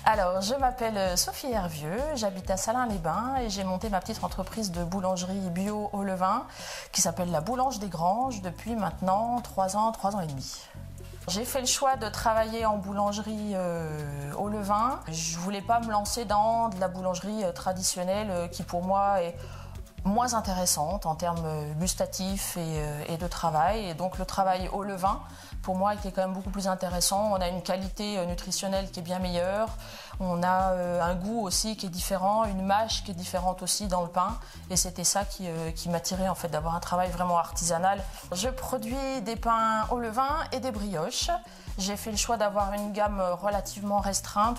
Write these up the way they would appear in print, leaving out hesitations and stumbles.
Alors, je m'appelle Sophie Hervieux, j'habite à Salins-les-Bains et j'ai monté ma petite entreprise de boulangerie bio au levain qui s'appelle la Boulange des Granges depuis maintenant 3 ans et demi. J'ai fait le choix de travailler en boulangerie au levain. Je ne voulais pas me lancer dans de la boulangerie traditionnelle qui pour moi est moins intéressante en termes gustatifs et de travail. Et donc le travail au levain, pour moi, était quand même beaucoup plus intéressant. On a une qualité nutritionnelle qui est bien meilleure. On a un goût aussi qui est différent, une mâche qui est différente aussi dans le pain. Et c'était ça qui m'attirait en fait, d'avoir un travail vraiment artisanal. Je produis des pains au levain et des brioches. J'ai fait le choix d'avoir une gamme relativement restreinte.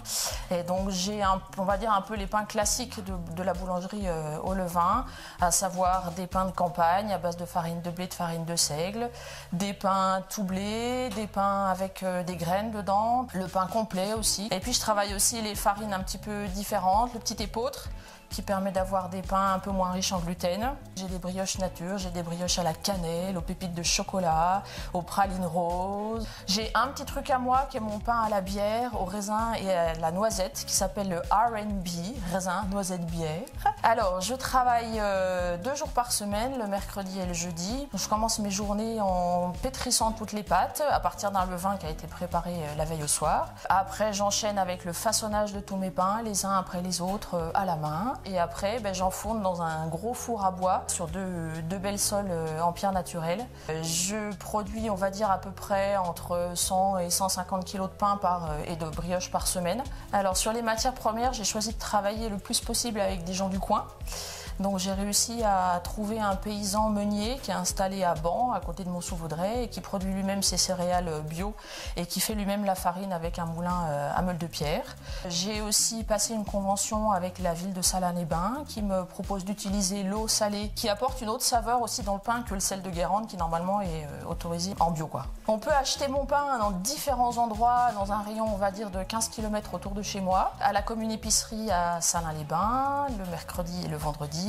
Et donc j'ai, on va dire, un peu les pains classiques de la boulangerie au levain, à savoir des pains de campagne à base de farine de blé, de farine de seigle, des pains tout blé, des pains avec des graines dedans, le pain complet aussi. Et puis je travaille aussi les farines un petit peu différentes, le petit épeautre, qui permet d'avoir des pains un peu moins riches en gluten. J'ai des brioches nature, j'ai des brioches à la cannelle, aux pépites de chocolat, aux pralines roses. J'ai un petit truc à moi qui est mon pain à la bière, au raisin et à la noisette qui s'appelle le R&B, raisin, noisette, bière. Alors, je travaille 2 jours par semaine, le mercredi et le jeudi. Je commence mes journées en pétrissant toutes les pâtes à partir d'un levain qui a été préparé la veille au soir. Après, j'enchaîne avec le façonnage de tous mes pains, les uns après les autres à la main. Et après, j'enfourne dans un gros four à bois sur deux belles soles en pierre naturelle. Je produis, on va dire, à peu près entre 100 et 150 kg de pain et de brioche par semaine. Alors sur les matières premières, j'ai choisi de travailler le plus possible avec des gens du coin. Donc j'ai réussi à trouver un paysan meunier qui est installé à Ban, à côté de Mont-sous-Vaudrey, et qui produit lui-même ses céréales bio et qui fait lui-même la farine avec un moulin à meule de pierre. J'ai aussi passé une convention avec la ville de Salins-les-Bains qui me propose d'utiliser l'eau salée qui apporte une autre saveur aussi dans le pain que le sel de Guérande qui normalement est autorisé en bio, quoi. On peut acheter mon pain dans différents endroits, dans un rayon on va dire de 15 km autour de chez moi, à la commune épicerie à Salins-les-Bains, le mercredi et le vendredi,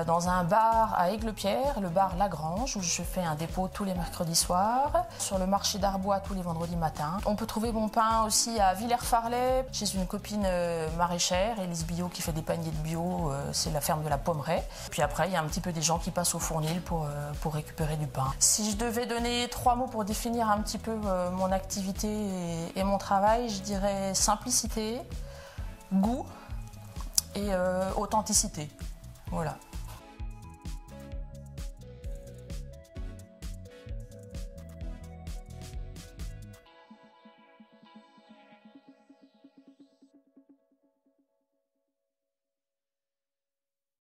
dans un bar à Aigues-le-Pierre, le bar Lagrange, où je fais un dépôt tous les mercredis soirs, sur le marché d'Arbois tous les vendredis matins. On peut trouver mon pain aussi à Villers-Farlay, chez une copine maraîchère, Élise Bio, qui fait des paniers de bio, c'est la ferme de la Pommeraye. Puis après, il y a un petit peu des gens qui passent au fournil pour récupérer du pain. Si je devais donner 3 mots pour définir un petit peu mon activité et mon travail, je dirais simplicité, goût et authenticité. Voilà.